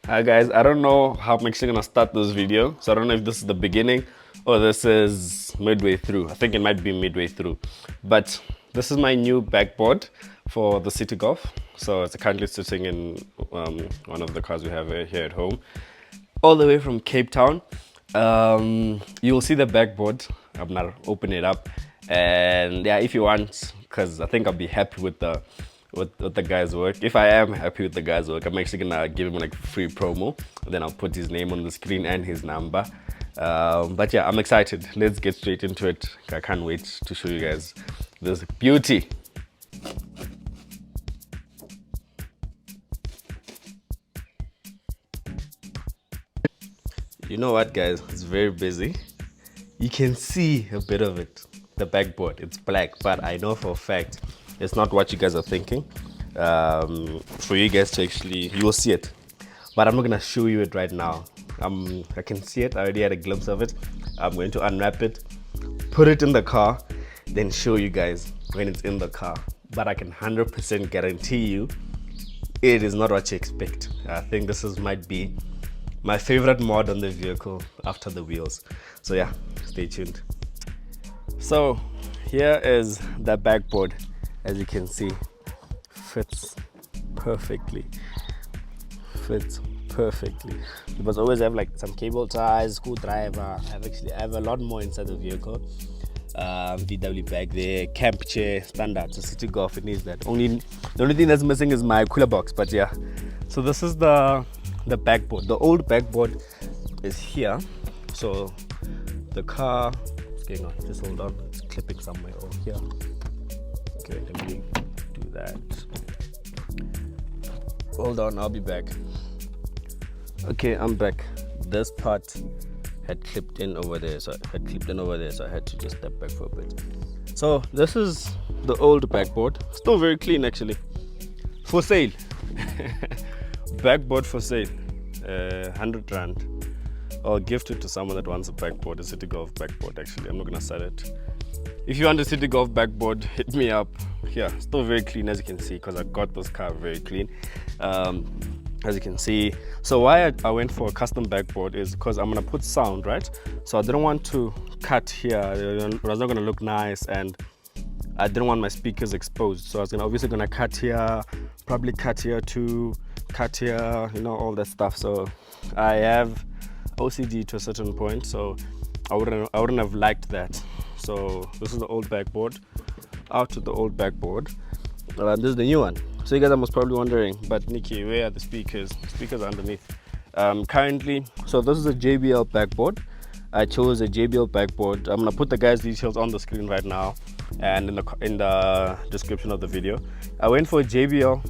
Hi guys, I don't know how I'm actually gonna start this video, so I don't know if this is the beginning or this is midway through. I think it might be midway through, but this is my new backboard for the City Golf. So it's currently sitting in one of the cars we have here at home, all the way from Cape Town. You'll see the backboard. I'm gonna open it up, and yeah, if you want, because I think I'll be happy with the guy's work. If I am happy with the guy's work, I'm actually gonna give him like free promo. Then I'll put his name on the screen and his number. But yeah, I'm excited. Let's get straight into it. I can't wait to show you guys this beauty. You know what, guys? It's very busy. You can see a bit of it. The backboard, it's black, but I know for a fact it's not what you guys are thinking. For you guys to actually, you will see it, but I'm not gonna show you it right now. I can see it. I already had a glimpse of it. I'm going to unwrap it, put it in the car, then show you guys when it's in the car. But I can 100% guarantee you, it is not what you expect. I think might be my favorite mod on the vehicle after the wheels. So yeah, stay tuned. So here is the backboard. As you can see, fits perfectly. Fits perfectly. You must always have like some cable ties, screwdriver. I have a lot more inside the vehicle. VW bag there, camp chair, standard. So City Golf, it needs that. The only thing that's missing is my cooler box. But yeah, so this is the backboard. The old backboard is here. So the car, what's going on? Just hold on. It's clipping somewhere over here. Okay, let me do that. Hold on, I'll be back. Okay, I'm back. This part had clipped in over there, so I had to just step back for a bit. So this is the old backboard. Still very clean actually. For sale. Backboard for sale. 100 rand. I'll gift it to someone that wants a backboard, a City Golf backboard actually. I'm not gonna sell it. If you want a City Golf backboard, hit me up. Yeah, still very clean as you can see, because I got this car very clean. As you can see. So why I went for a custom backboard is because I'm gonna put sound, right? So I didn't want to cut here. It was not gonna look nice, and I didn't want my speakers exposed. So I was obviously gonna cut here, probably cut here too, cut here, all that stuff. So I have OCD to a certain point, so I wouldn't have liked that. So this is the old backboard. Out of the old backboard. This is the new one. So you guys are most probably wondering, but Nikki, where are the speakers? Speakers are underneath. Currently, so this is a JBL backboard. I chose a JBL backboard. I'm gonna put the guy's details on the screen right now and in the description of the video. I went for a JBL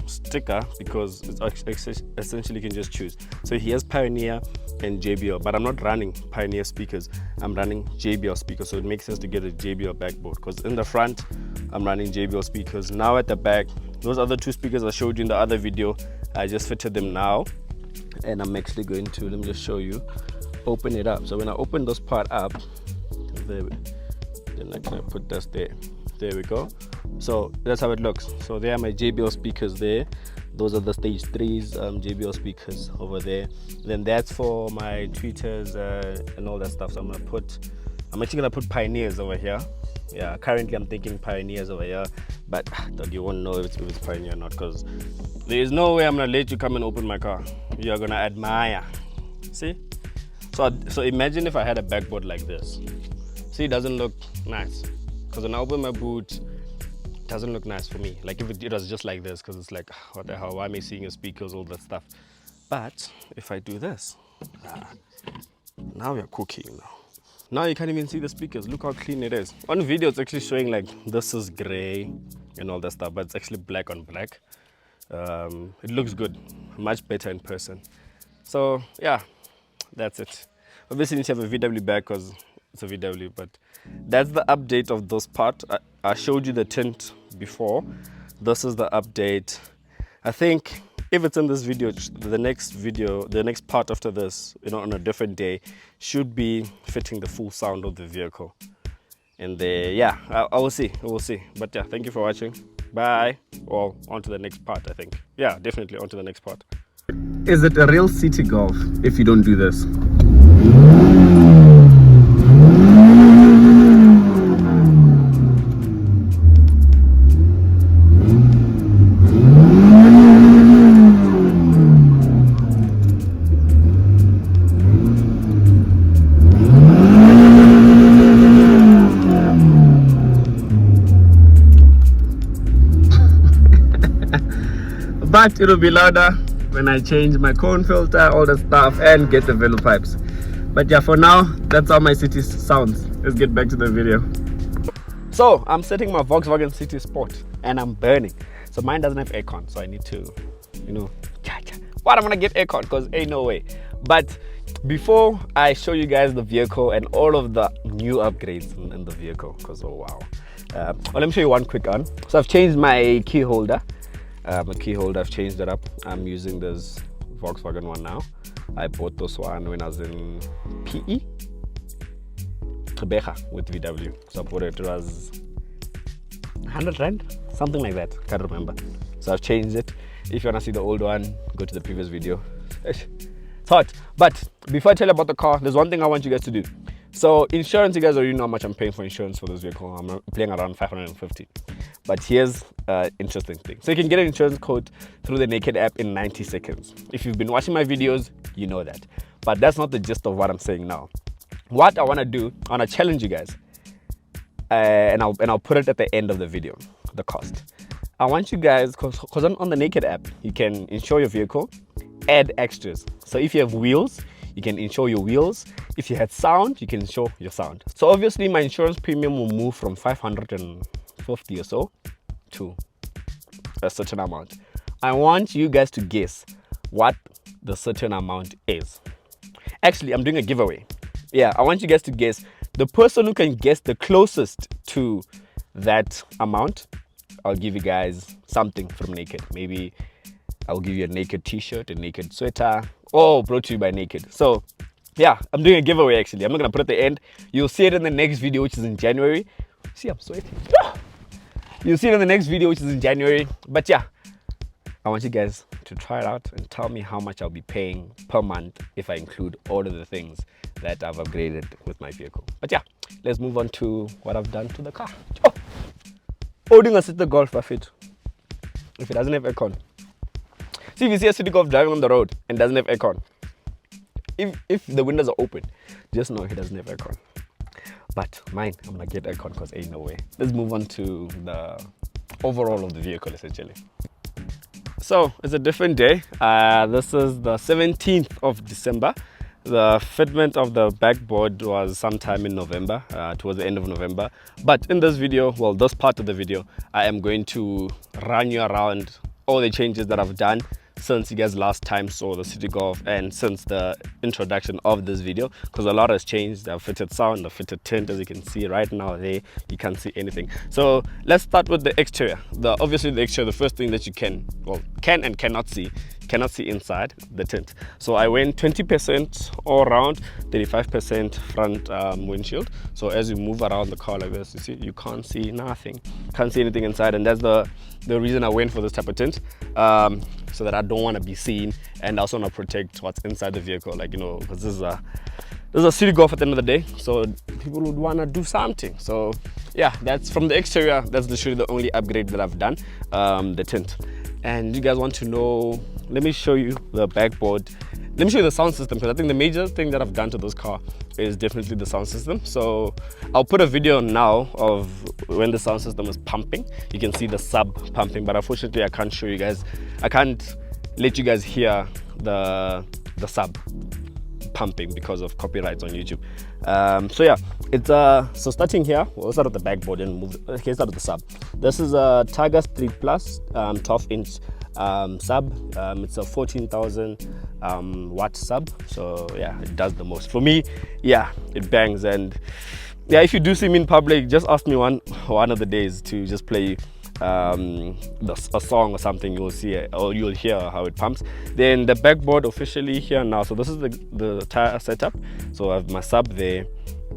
sticker because it's essentially you can just choose. So he has Pioneer and JBL, but I'm not running Pioneer speakers. I'm running JBL speakers, so it makes sense to get a JBL backboard because in the front I'm running JBL speakers. Now at the back, those other two speakers I showed you in the other video, I just fitted them now, and I'm actually going to, let me just show you, open it up. So when I open this part up, then I can put this there. There we go. So that's how it looks. So there are my JBL speakers there. Those are the stage 3s JBL speakers over there. Then that's for my tweeters and all that stuff. So I'm actually gonna put Pioneers over here. Yeah, currently I'm thinking Pioneers over here, but you won't know if it's Pioneer or not, because there is no way I'm gonna let you come and open my car. You're gonna admire. See? So imagine if I had a backboard like this. See, it doesn't look nice, because when I open my boot, it doesn't look nice for me. Like if it was just like this, because it's like, what the hell, why am I seeing your speakers, all that stuff. But if I do this, now we're cooking now. Now you can't even see the speakers. Look how clean it is. On video, it's actually showing like this is gray and all that stuff, but it's actually black on black. It looks good, much better in person. So yeah, that's it. Obviously, you need to have a VW back because it's a VW, but that's the update of this part. I showed you the tint before. This is the update. I think if it's in this video, the next part after this, on a different day, should be fitting the full sound of the vehicle. And yeah, I will see. We'll see. But yeah, thank you for watching. Bye. Or on to the next part, I think. Yeah, definitely on to the next part. Is it a real city golf if you don't do this? But it'll be louder when I change my cone filter, all the stuff, and get the velo pipes. But yeah, for now, that's how my city sounds. Let's get back to the video. So I'm setting my Volkswagen CitiSport and I'm burning. So mine doesn't have aircon, so I need to, you know, what, I'm gonna get aircon because ain't no way. But before I show you guys the vehicle and all of the new upgrades in the vehicle, because oh wow. Well, let me show you one quick one. So I've changed my key holder. My key holder, I've changed it up. I'm using this Volkswagen one now. I bought this one when I was in PE with VW. So I bought it, it was 100 rand, something like that, can't remember. So I've changed it. If you want to see the old one, go to the previous video. It's hot. But before I tell you about the car, there's one thing I want you guys to do. So insurance, you guys already know how much I'm paying for insurance for this vehicle. I'm paying around 550. But here's an interesting thing. So you can get an insurance quote through the Naked app in 90 seconds. If you've been watching my videos, you know that. But that's not the gist of what I'm saying now. What I want to do, I want to challenge you guys. And I'll put it at the end of the video, the cost. I want you guys, because on the Naked app, you can insure your vehicle, add extras. So if you have wheels, you can insure your wheels. If you had sound, you can insure your sound. So obviously my insurance premium will move from 550 or so to a certain amount. I want you guys to guess what the certain amount is. Actually, I'm doing a giveaway. Yeah, I want you guys to guess. The person who can guess the closest to that amount, I'll give you guys something from Naked. Maybe I'll give you a Naked t-shirt, a Naked sweater, all brought to you by Naked. So yeah, I'm doing a giveaway actually. I'm not gonna put it at the end. You'll see it in the next video, which is in January. See, I'm sweating. You'll see it in the next video, which is in January. But yeah, I want you guys to try it out and tell me how much I'll be paying per month if I include all of the things that I've upgraded with my vehicle. But yeah, let's move on to what I've done to the car. Holding a City Golf Buffet. If it doesn't have aircon. See, if you see a City Golf driving on the road and doesn't have aircon, if the windows are open, just know it doesn't have aircon. But mine, I'm gonna get aircon because ain't no way. Let's move on to the overall of the vehicle essentially. So it's a different day. This is the 17th of December. The fitment of the backboard was sometime in November, towards the end of November. But in this video, well, this part of the video, I am going to run you around all the changes that I've done since you guys last time saw the City Golf and since the introduction of this video, because a lot has changed. I've fitted sound, I've fitted tint, as you can see right now there, you can't see anything. So let's start with the exterior. Obviously the exterior, the first thing that you can and cannot see, inside the tint. So I went 20% all around, 35% front windshield. So as you move around the car like this, you see, you can't see nothing, can't see anything inside, and that's the reason I went for this type of tint, so that I don't want to be seen, and I also want to protect what's inside the vehicle, like, you know, because this is a City Golf at the end of the day, so people would want to do something. So yeah, that's from the exterior. That's literally the only upgrade that I've done, the tint. And you guys want to know, let me show you the backboard. Let me show you the sound system, because I think the major thing that I've done to this car is definitely the sound system. So I'll put a video now of when the sound system is pumping. You can see the sub pumping, but unfortunately I can't show you guys. I can't let you guys hear the sub pumping because of copyrights on YouTube. So yeah, it's so starting here, we'll start with the backboard and move. Okay, start with the sub. This is a Tiger Street Plus 12-inch sub. It's a 14,000 watt sub. So yeah, it does the most for me. Yeah, it bangs. And yeah, if you do see me in public, just ask me one of the days to just play a song or something. You'll see it, or you'll hear how it pumps. Then the backboard officially here now. So this is the tire setup. So I have my sub there,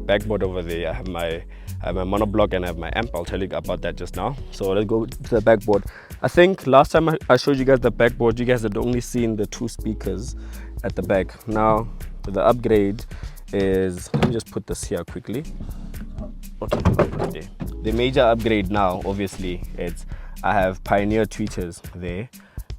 backboard over there. I I have my monoblock and I have my amp. I'll tell you about that just now. So let's go to the backboard. I think last time I showed you guys the backboard, you guys had only seen the 2 speakers at the back. Now the upgrade is, let me just put this here quickly. The major upgrade now, obviously, it's I have Pioneer tweeters there,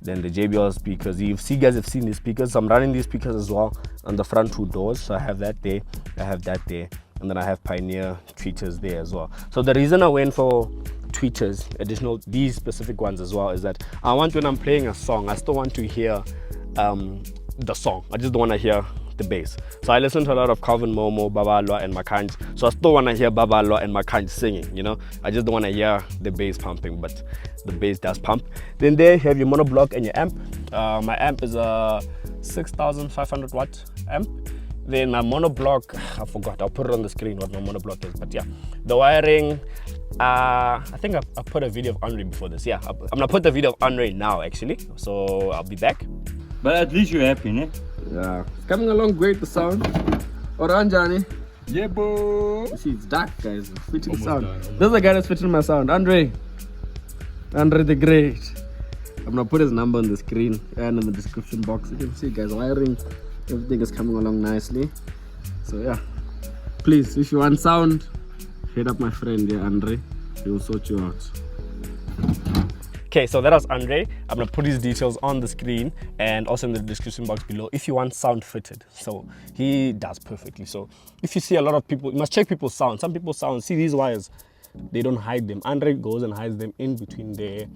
then the JBL speakers. You guys have seen these speakers, so I'm running these speakers as well on the front 2 doors. So I have that there, I have that there, and then I have Pioneer tweeters there as well. So the reason I went for tweeters, additional, these specific ones as well, is that I want, when I'm playing a song, I still want to hear the song. I just don't want to hear the bass. So I listen to a lot of Calvin Momo, Babalwa and Makanj. So I still want to hear Babalwa and Makanj singing, you know. I just don't want to hear the bass pumping, but the bass does pump. Then there you have your monoblock and your amp. My amp is a 6,500 watt amp. Then my monoblock, I forgot, I'll put it on the screen what my monoblock is. But yeah, the wiring, I think I put a video of Andre before this. Yeah, I'm gonna put the video of Andre now actually. So I'll be back. But at least you're happy, ne? Yeah, it's coming along great, the sound. Oran Johnny. Yeah, bro. See, it's dark, guys. It's fitting sound. This is the guy that's fitting my sound. Andre the Great. I'm gonna put his number on the screen and in the description box. You can see, guys, wiring, everything is coming along nicely. So yeah, please, if you want sound, hit up my friend here, Andre. He will sort you out. Okay, so that was Andre. I'm gonna put his details on the screen and also in the description box below if you want sound fitted. So he does perfectly. So if you see a lot of people, you must check people's sound. Some people's sound, see these wires, they don't hide them. Andre goes and hides them in between there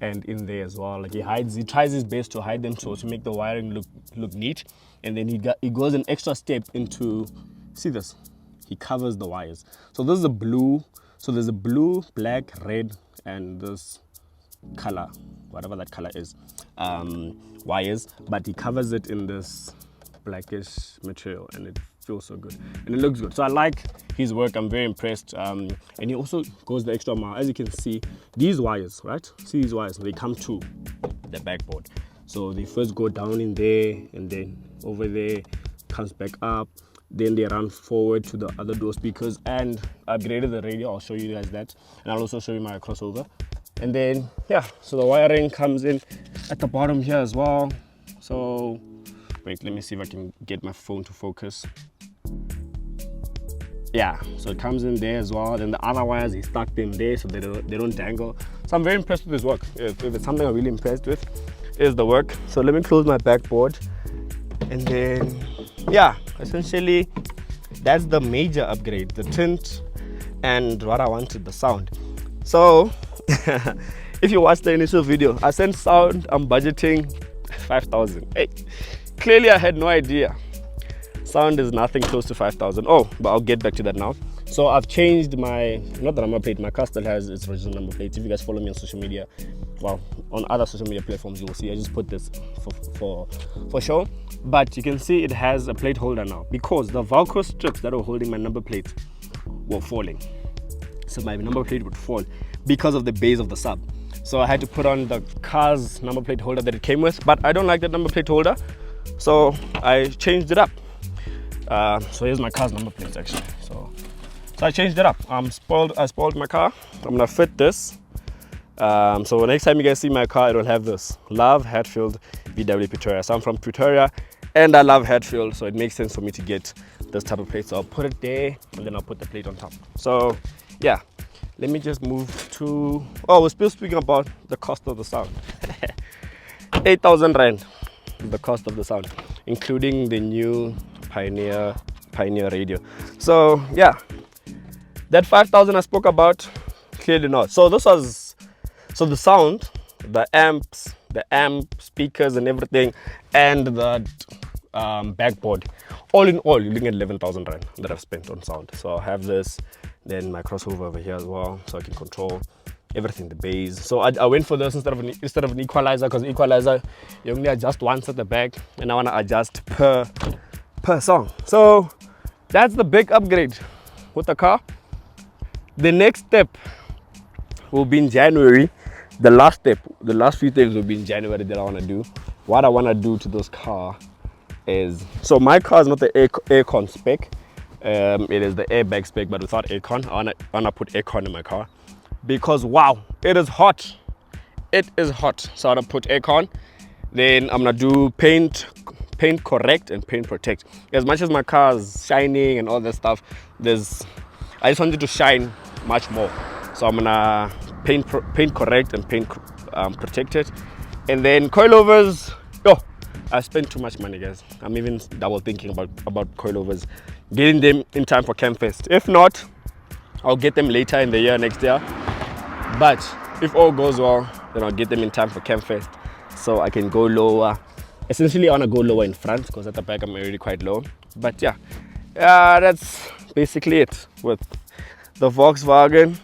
and in there as well. Like he tries his best to hide them so to make the wiring look neat. And then he goes an extra step into, see this, he covers the wires. So this is a blue, so there's a blue, black, red, and this color, whatever that color is, wires, but he covers it in this blackish material and it feels so good and it looks good. So I like his work. I'm very impressed. And he also goes the extra mile. As you can see, these wires, right? See these wires, they come to the backboard. So they first go down in there and then over there, comes back up, then they run forward to the other door speakers, and I upgraded the radio. I'll show you guys that, and I'll also show you my crossover. And then yeah, so the wiring comes in at the bottom here as well. So wait, let me see if I can get my phone to focus. Yeah, so it comes in there as well. Then the other wires, he stuck them there so they don't dangle. So I'm very impressed with his work. If it's something I'm really impressed with, is the work. So let me close my backboard, and then yeah, essentially that's the major upgrade, the tint and what I wanted, the sound. So if you watched the initial video, I said sound, I'm budgeting 5,000. Hey, clearly I had no idea. Sound is nothing close to 5,000. Oh, but I'll get back to that now. So I've changed my, not the number plate, my car still has its original number plate. If you guys follow me on social media, well, on other social media platforms, you will see I just put this for show. But you can see it has a plate holder now because the Velcro strips that were holding my number plate were falling. So my number plate would fall because of the base of the sub. So I had to put on the car's number plate holder that it came with, but I don't like that number plate holder, so I changed it up. So here's my car's number plates actually. So I changed it up. I spoiled my car. I'm gonna fit this. So next time you guys see my car, it'll have this: Love Hatfield, VW Pretoria. So I'm from Pretoria and I love Hatfield, so it makes sense for me to get this type of plate. So I'll put it there and then I'll put the plate on top. So yeah, let me just move to, oh, we're still speaking about the cost of the sound. 8,000 Rand, the cost of the sound, including the new Pioneer radio. So yeah, that 5,000 I spoke about, clearly not. So this was, so the sound, the amps, the amp speakers and everything, and the backboard, all in all, you're looking at 11,000 Rand that I've spent on sound. So I have this, then my crossover over here as well, so I can control everything, the bass. So I went for this instead of an equalizer, because equalizer you only adjust once at the back, and I want to adjust per song. So that's the big upgrade with the car. The next step will be in January. The last step, the last few things will be in January that I want to do. What I want to do to this car is, so my car is not the aircon spec, It is the airbag spec, but without aircon. I wanna put aircon in my car because wow, it is hot. It is hot. So I wanna put aircon. Then I'm gonna do paint correct and paint protect. As much as my car is shining and all that stuff, I just want it to shine much more. So I'm gonna paint correct and paint protect it. And then coilovers. Yo, I spent too much money, guys. I'm even double thinking about coilovers, getting them in time for CamFest. If not, I'll get them later in the year, next year. But if all goes well, then I'll get them in time for CamFest, so I can go lower. Essentially, I want to go lower in front because at the back I'm already quite low. But yeah, that's basically it with the Volkswagen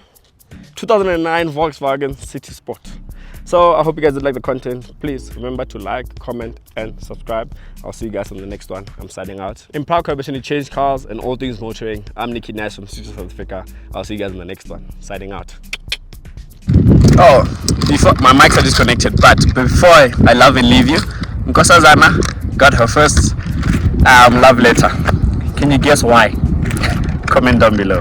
2009 Volkswagen CitiSport. So I hope you guys did like the content. Please remember to like, comment, and subscribe. I'll see you guys on the next one. I'm signing out. In proud collaboration to change cars and all things motoring, I'm Nicky Nash from Studio South Africa. I'll see you guys in the next one. Signing out. Oh, before my mics are disconnected, but before I love and leave you, Nkosazana got her first love letter. Can you guess why? Comment down below.